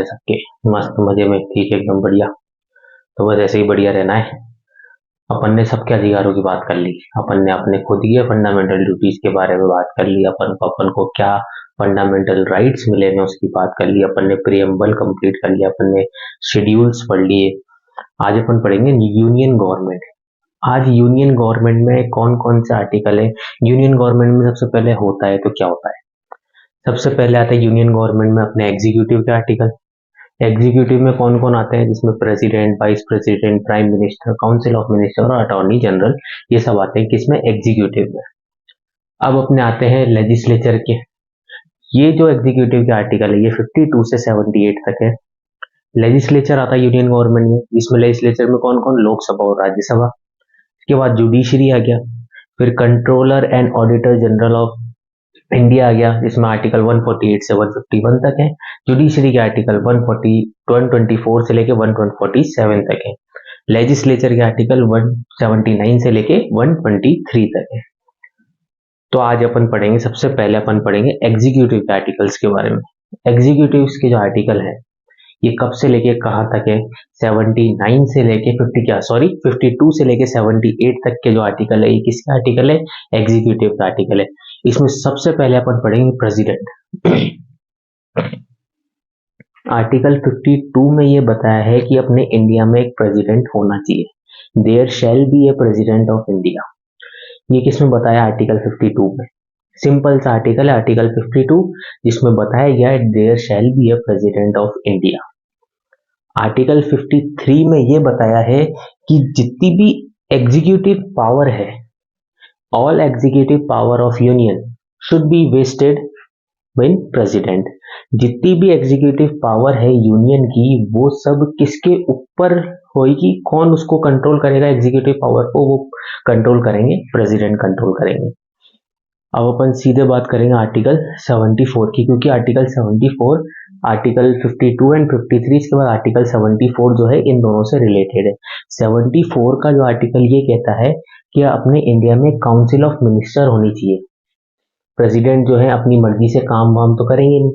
है सबके? मस्त मजे में, ठीक एकदम बढ़िया। तो बस ऐसे ही बढ़िया रहना है। अपन ने सबके अधिकारों की बात कर ली, अपन ने अपने खुद के फंडामेंटल ड्यूटीज के बारे में बात कर ली, अपन को क्या फंडामेंटल राइट्स मिले हैं उसकी बात कर ली, अपन ने प्रियम्बल कंप्लीट कर लिया, अपन ने शेड्यूल्स पढ़ लिए। आज अपन पढ़ेंगे यूनियन गवर्नमेंट। आज यूनियन गवर्नमेंट में कौन कौन से आर्टिकल है। यूनियन गवर्नमेंट में सबसे पहले होता है तो क्या होता है? सबसे पहले आता है यूनियन गवर्नमेंट में अपने एग्जीक्यूटिव के आर्टिकल। एग्जीक्यूटिव में कौन कौन आते हैं? जिसमें president, vice president, prime minister, council of minister और अटॉर्नी जनरल, ये सब आते हैं किसमें? एग्जीक्यूटिव में। अब अपने आते हैं लेजिस्लेचर के। ये जो एग्जीक्यूटिव के आर्टिकल है ये 52 से 78 तक है। लेजिस्लेचर आता है यूनियन गवर्नमेंट में, इसमें लेजिस्लेचर में कौन कौन? लोकसभा और राज्यसभा। इसके बाद जुडिशरी आ गया, फिर controller and auditor general of India आ गया, जिसमें आर्टिकल 148 से 151 तक है। जुडिशरी के आर्टिकल 124 से लेके 147 तक है। लेजिस्लेचर के आर्टिकल 179 से लेके 123 तक है। तो आज अपन पढ़ेंगे, सबसे पहले अपन पढ़ेंगे एग्जीक्यूटिव के आर्टिकल्स के बारे में। एग्जीक्यूटिव के जो आर्टिकल है ये कब से लेके कहाँ तक है? 79 से लेके 52 से लेके 78 तक के जो आर्टिकल है ये किसका आर्टिकल है? एग्जीक्यूटिव का आर्टिकल है। इसमें सबसे पहले अपन पढ़ेंगे प्रेसिडेंट। आर्टिकल 52 में ये बताया है कि अपने इंडिया में एक प्रेसिडेंट होना चाहिए। There shall be a president of India. ये किसमें बताया? आर्टिकल 52 में। सिंपल सा आर्टिकल है आर्टिकल 52, जिसमें बताया गया है there shall be a president of India. Article 53 में ये बताया है कि जितनी भी एग्जीक्यूटिव पावर है, all executive power of union should be vested in president. जितनी भी एग्जीक्यूटिव पावर है यूनियन की वो सब किसके ऊपर होगी? कौन उसको कंट्रोल करेगा? एग्जीक्यूटिव पावर को वो कंट्रोल करेंगे, प्रेसिडेंट कंट्रोल करेंगे। अब अपन सीधे बात करेंगे आर्टिकल 74 की, क्योंकि आर्टिकल 74 आर्टिकल 52 एंड 53 इसके बाद आर्टिकल 74 जो है इन दोनों से रिलेटेड है। 74 का जो आर्टिकल ये कहता है कि अपने इंडिया में काउंसिल ऑफ मिनिस्टर होनी चाहिए। प्रेसिडेंट जो है अपनी मर्जी से काम वाम तो करेंगे नहीं।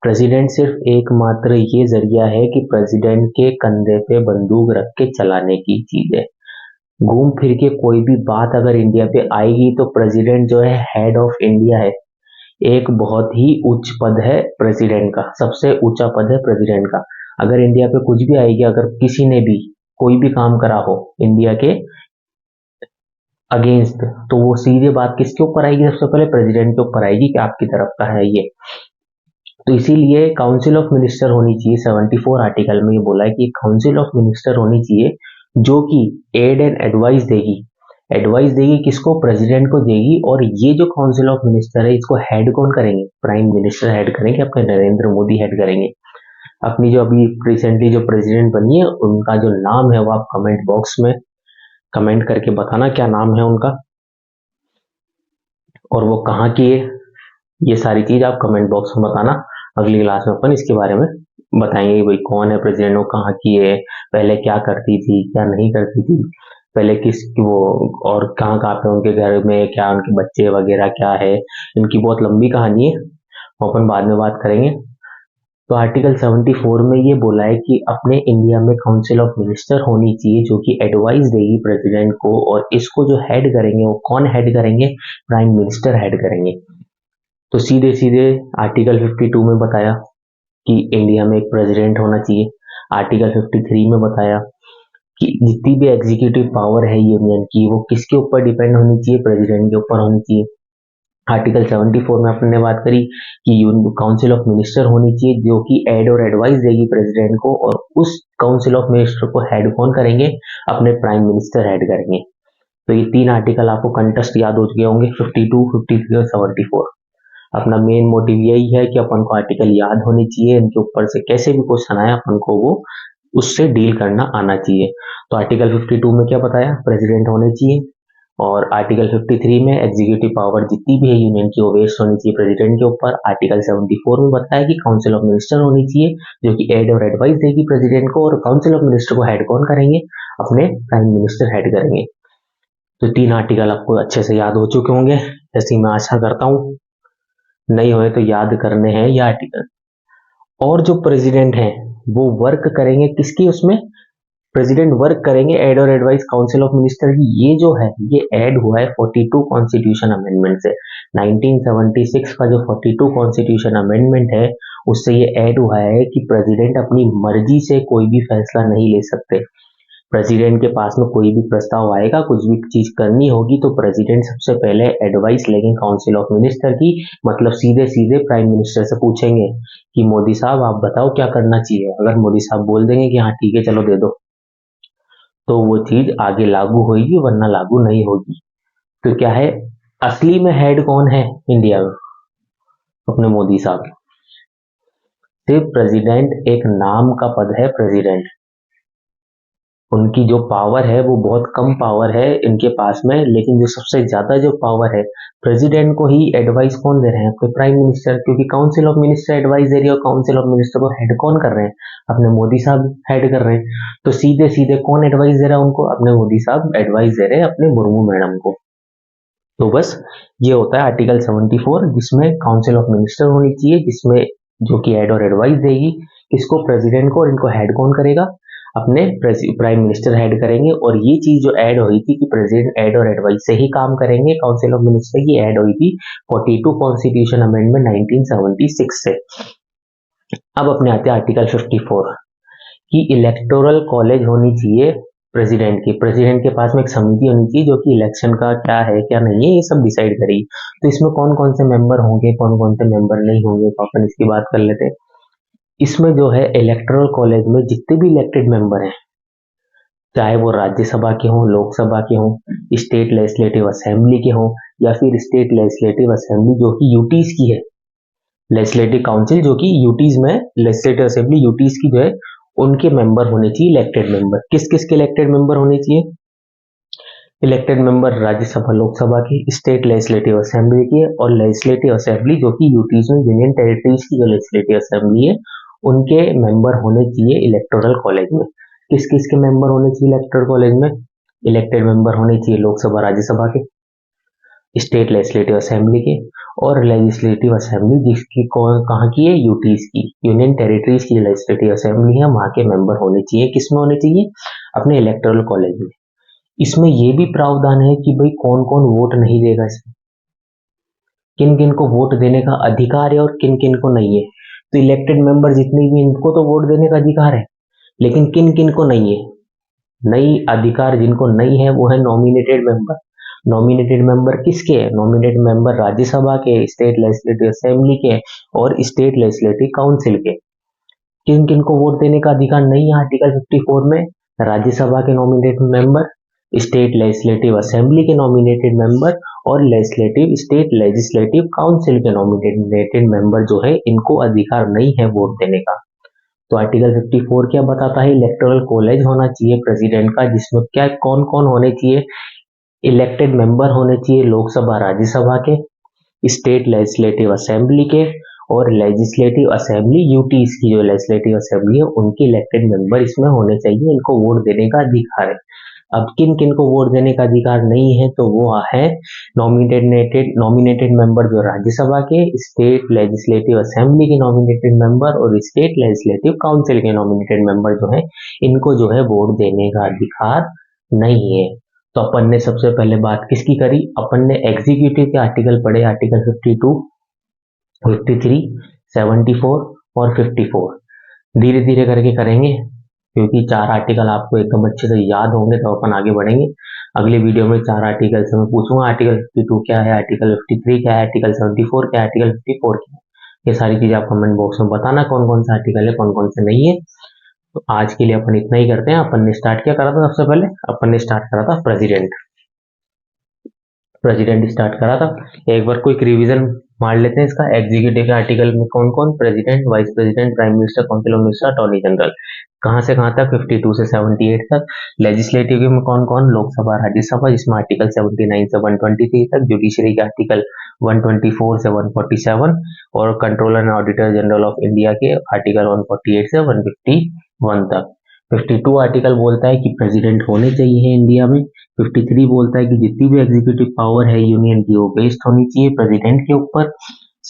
प्रेसिडेंट सिर्फ एकमात्र ये जरिया है कि प्रेसिडेंट के कंधे पे बंदूक रख के चलाने की चीज है। घूम फिर के कोई भी बात अगर इंडिया पे आएगी तो प्रेसिडेंट जो है हेड ऑफ इंडिया है। एक बहुत ही उच्च पद है प्रेसिडेंट का, सबसे ऊंचा पद है प्रेसिडेंट का। अगर इंडिया पे कुछ भी आएगी, अगर किसी ने भी कोई भी काम करा हो इंडिया के अगेंस्ट, तो वो सीधे बात किसके ऊपर आएगी? सबसे पहले प्रेसिडेंट के ऊपर आएगी कि आपकी तरफ का है ये। तो इसीलिए काउंसिल ऑफ मिनिस्टर होनी चाहिए। 74 आर्टिकल में ये बोला है कि काउंसिल ऑफ मिनिस्टर होनी चाहिए जो कि एड एंड एडवाइस देगी। एडवाइस देगी किसको? प्रेसिडेंट को देगी। और ये जो काउंसिल ऑफ मिनिस्टर है इसको हेड कौन करेंगे? प्राइम मिनिस्टर हेड करेंगे, अपने नरेंद्र मोदी हेड करेंगे। अपनी जो अभी रिसेंटली जो प्रेसिडेंट बनी है उनका जो नाम है वो आप कमेंट बॉक्स में कमेंट करके बताना क्या नाम है उनका और वो कहाँ की है। ये सारी चीज आप कमेंट बॉक्स में बताना। अगली क्लास में अपन इसके बारे में बताएंगे भाई कौन है प्रेसिडेंट, वो कहाँ की है, पहले क्या करती थी, क्या नहीं करती थी, पहले किस वो और कहाँ कहाँ पे उनके घर में क्या उनके बच्चे वगैरह क्या है। इनकी बहुत लंबी कहानी है, अपन बाद में बात करेंगे। तो आर्टिकल 74 में ये बोला है कि अपने इंडिया में काउंसिल ऑफ मिनिस्टर होनी चाहिए जो कि एडवाइस देगी प्रेसिडेंट को, और इसको जो हेड करेंगे वो कौन हेड करेंगे? प्राइम मिनिस्टर हेड करेंगे। तो सीधे सीधे आर्टिकल 52 में बताया कि इंडिया में एक प्रेसिडेंट होना चाहिए। आर्टिकल 53 में बताया कि जितनी भी एग्जीक्यूटिव पावर है यूनियन की वो किसके ऊपर डिपेंड होनी चाहिए? प्रेसिडेंट के ऊपर होनी चाहिए। आर्टिकल 74 में अपने बात करी कि काउंसिल ऑफ मिनिस्टर होनी चाहिए जो कि एड और एडवाइस देगी प्रेसिडेंट को, और उस काउंसिल ऑफ मिनिस्टर को हेड कौन करेंगे? अपने प्राइम मिनिस्टर हेड करेंगे। तो ये तीन आर्टिकल आपको कंटेस्ट याद हो चुके होंगे, 52, 53 और 74। अपना मेन मोटिव यही है कि अपन को आर्टिकल याद होनी चाहिए, इनके ऊपर से कैसे भी क्वेश्चन आए अपन को वो उससे डील करना आना चाहिए। तो आर्टिकल 52 में क्या बताया? प्रेसिडेंट होने चाहिए। और आर्टिकल 53 में एग्जीक्यूटिव पावर जितनी भी है यूनियन की वो वेस्ट होनी चाहिए प्रेसिडेंट के ऊपर। आर्टिकल 74 में बताया कि काउंसिल ऑफ मिनिस्टर होनी चाहिए जो कि एड और एडवाइस देगी प्रेसिडेंट को, और काउंसिल ऑफ मिनिस्टर को हेड कौन करेंगे? अपने प्राइम मिनिस्टर हेड करेंगे। तो तीन आर्टिकल आपको अच्छे से याद हो चुके होंगे, ऐसी मैं आशा करता हूँ। नहीं होए तो याद करने हैं ये आर्टिकल। और जो प्रेसिडेंट हैं वो वर्क करेंगे किसकी, उसमें प्रेसिडेंट वर्क करेंगे एड और एडवाइस काउंसिल ऑफ मिनिस्टर की। ये जो है ये ऐड हुआ है 42 कॉन्स्टिट्यूशन अमेंडमेंट से। 1976 का जो 42 कॉन्स्टिट्यूशन अमेंडमेंट है उससे ये ऐड हुआ है कि प्रेसिडेंट अपनी मर्जी से कोई भी फैसला नहीं ले सकते। प्रेसिडेंट के पास में कोई भी प्रस्ताव आएगा, कुछ भी चीज करनी होगी तो प्रेसिडेंट सबसे पहले एडवाइस लेंगे काउंसिल ऑफ मिनिस्टर की, मतलब सीधे सीधे प्राइम मिनिस्टर से पूछेंगे कि मोदी साहब आप बताओ क्या करना चाहिए। अगर मोदी साहब बोल देंगे कि हाँ ठीक है चलो दे दो, तो वो चीज आगे लागू होगी, वरना लागू नहीं होगी। तो क्या है, असली में हेड कौन है इंडिया में? अपने मोदी साहब। सिर्फ प्रेसिडेंट एक नाम का पद है प्रेसिडेंट, उनकी जो पावर है वो बहुत कम पावर है इनके पास में, लेकिन जो सबसे ज्यादा जो पावर है प्रेसिडेंट को ही एडवाइस कौन दे रहे हैं? अपने प्राइम मिनिस्टर, क्योंकि काउंसिल ऑफ मिनिस्टर एडवाइस दे रही है और काउंसिल ऑफ मिनिस्टर को हेड कौन कर रहे हैं? अपने मोदी साहब हेड कर रहे हैं। तो सीधे सीधे कौन एडवाइस दे रहा है उनको? अपने मोदी साहब एडवाइस दे रहे हैं अपने मुर्मू मैडम को। तो बस ये होता है आर्टिकल 74, जिसमें काउंसिल ऑफ मिनिस्टर होनी चाहिए, जिसमें जो कि हेड और एडवाइस देगी किसको? प्रेसिडेंट को। और इनको हेड कौन करेगा? अपने प्राइम मिनिस्टर हेड करेंगे। और ये चीज जो ऐड हुई थी कि प्रेसिडेंट एड और एडवाइस से ही काम करेंगे, काउंसिल ऑफ मिनिस्टर की ऐड हुई थी 42 कॉन्स्टिट्यूशन अमेंडमेंट 1976 से। अब अपने आते हैं आर्टिकल 54 कि इलेक्टोरल कॉलेज होनी चाहिए प्रेसिडेंट की। प्रेसिडेंट के पास में एक समिति होनी चाहिए जो कि इलेक्शन का क्या है क्या नहीं है ये सब डिसाइड करेगी। तो इसमें कौन कौन से मेंबर होंगे, कौन कौन से मेंबर नहीं होंगे, तो अपन इसकी बात कर लेते हैं। इसमें जो है इलेक्टोरल कॉलेज में जितने भी इलेक्टेड मेंबर हैं, चाहे वो राज्यसभा के हों, लोकसभा के हों, स्टेट लेजिस्लेटिव असेंबली के हों, या फिर स्टेट लेजिस्लेटिव असेंबली जो कि यूटीज की है, लेजिस्लेटिव काउंसिल जो कि यूटीज में, लेजिस्लेटिव असेंबली यूटीज की जो है, उनके मेंबर होने चाहिए इलेक्टेड मेंबर। किस किस के इलेक्टेड मेंबर होने चाहिए? इलेक्टेड मेंबर राज्यसभा लोकसभा की, स्टेट लेजिस्लेटिव असेंबली की, और लेजिस्लेटिव असेंबली जो कि यूटीज में यूनियन टेरिटरीज की जो लेजिस्लेटिव असेंबली है उनके मेंबर होने चाहिए इलेक्टोरल कॉलेज में। किस किस के मेंबर होने चाहिए इलेक्टोरल कॉलेज में? इलेक्टेड मेंबर होने चाहिए लोकसभा राज्यसभा के, स्टेट लेजिस्लेटिव असेंबली के, और लेजिस्लेटिव असेंबली जिसकी कौन कहाँ की है? यूटीज की, यूनियन टेरिटरीज की लेजिस्लेटिव असेंबली है वहां के मेंबर होने चाहिए। किसमें होने चाहिए? अपने इलेक्टोरल कॉलेज में। इसमें यह भी प्रावधान है कि भाई कौन कौन वोट नहीं देगा, इसमें किन किन को वोट देने का अधिकार है और किन किन को नहीं है। तो इलेक्टेड मेंबर जितने भी इनको तो वोट देने का अधिकार है, लेकिन किन किन को नहीं है? नई अधिकार जिनको नहीं है वो है नॉमिनेटेड मेंबर। नॉमिनेटेड मेंबर किसके है? नॉमिनेटेड मेंबर राज्यसभा के, स्टेट लेजिस्लेटिव असेंबली के, और स्टेट लेजिस्लेटिव काउंसिल के। किन किन को वोट देने का अधिकार नहीं है आर्टिकल 54 में? राज्यसभा के nominated member, state legislative assembly के नॉमिनेटेड मेंबर, और लेजिस्लेटिव स्टेट लेजिस्लेटिव काउंसिल के नॉमिनेटेड मेंबर जो है इनको अधिकार नहीं है वोट देने का। तो आर्टिकल 54 क्या बताता है? इलेक्टोरल कॉलेज होना चाहिए प्रेसिडेंट का, जिसमें क्या कौन कौन होने चाहिए? इलेक्टेड मेंबर होने चाहिए लोकसभा राज्यसभा के, स्टेट लेजिस्लेटिव असेंबली के, और लेजिस्लेटिव असेंबली यूटीज की जो लेजिस्लेटिव असेंबली है उनके इलेक्टेड मेंबर इसमें होने चाहिए, इनको वोट देने का अधिकार है। अब किन किन को वोट देने का अधिकार नहीं है? तो वो है नॉमिनेटेड मेंबर जो राज्यसभा के, स्टेट लेजिस्लेटिव असेंबली के नॉमिनेटेड मेंबर, और स्टेट लेजिस्लेटिव काउंसिल के नॉमिनेटेड मेंबर जो है इनको जो है वोट देने का अधिकार नहीं है। तो अपन ने सबसे पहले बात किसकी करी? अपन ने एग्जीक्यूटिव के आर्टिकल पढ़े, आर्टिकल 52, 53, 74 और 54। धीरे धीरे करके करेंगे क्योंकि 4 आर्टिकल आपको एकदम अच्छे से याद होंगे तो अपन आगे बढ़ेंगे। अगले वीडियो में 4 आर्टिकल से मैं पूछूंगा आर्टिकल 52 क्या है, आर्टिकल 53 क्या है, आर्टिकल 74 क्या है, आर्टिकल 54 क्या है। ये सारी चीजें आप कमेंट बॉक्स में बताना कौन कौन सा आर्टिकल है, कौन कौन से नहीं है। तो आज के लिए अपन इतना ही करते हैं। अपन ने स्टार्ट क्या करा था? सबसे पहले अपन ने स्टार्ट करा था प्रेसिडेंट स्टार्ट करा था। एक बार क्विक रिवीजन मार लेते हैं इसका। एग्जीक्यूटिव के आर्टिकल में कौन कौन? President, vice president, prime minister, council of minister, attorney general. कहां से कहां तक? 52 से 78 तक। लेजिस्लेटिव में कौन कौन? लोकसभा राज्यसभा, जिसमें आर्टिकल 79 से 123 तक। जुडिशरी के आर्टिकल 124 से 147, और controller and auditor general of India के आर्टिकल 148 से 151 तक। 52 आर्टिकल बोलता है कि प्रेसिडेंट होने चाहिए इंडिया में। 53 बोलता है कि जितनी भी एग्जीक्यूटिव पावर है यूनियन की वो बेस्ड होनी चाहिए प्रेसिडेंट के ऊपर।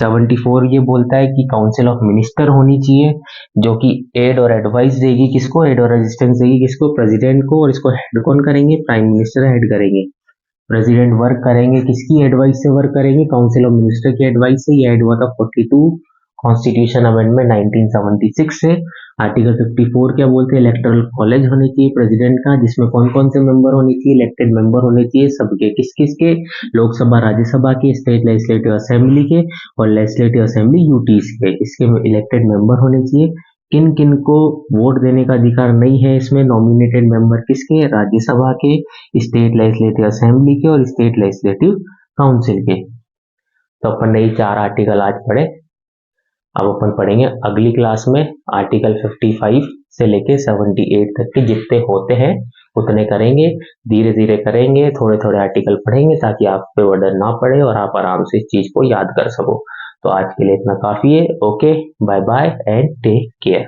74 ये बोलता है कि काउंसिल ऑफ मिनिस्टर होनी चाहिए, जो कि एड और एडवाइस देगी किसको, एड और रेजिस्टेंस देगी किसको, प्रेसिडेंट को, और इसको हेड कौन करेंगे, प्राइम मिनिस्टर हेड करेंगे। प्रेसिडेंट वर्क करेंगे किसकी एडवाइस से वर्क करेंगे, काउंसिल ऑफ मिनिस्टर की एडवाइस से। ये ऐड हुआ था 42 कॉन्स्टिट्यूशन अमेंडमेंट 1976 से। आर्टिकल 54 क्या बोलते हैं, इलेक्टोरल कॉलेज होने चाहिए प्रेसिडेंट का, जिसमें कौन कौन से मेंबर होने चाहिए, इलेक्टेड मेंबर होने चाहिए सबके, किस किस के, लोकसभा राज्यसभा के, स्टेट लेजिस्लेटिव असेंबली के और लेजिस्लेटिव असेंबली यूटीज के, इसके इलेक्टेड मेंबर होने चाहिए। किन किन को वोट देने का अधिकार नहीं है इसमें, नॉमिनेटेड मेंबर किसके, राज्यसभा के, स्टेट लेजिस्लेटिव असेंबली के और स्टेट लेजिस्लेटिव काउंसिल के। तो अपन ने ये 4 आर्टिकल आज पढ़े। अब अपन पढ़ेंगे अगली क्लास में आर्टिकल 55 से लेके 78 तक के जितने होते हैं उतने करेंगे, धीरे धीरे करेंगे, थोड़े थोड़े आर्टिकल पढ़ेंगे ताकि आप पे बर्डन ना पड़े और आप आराम से इस चीज को याद कर सको। तो आज के लिए इतना काफी है। Okay, bye bye and take care.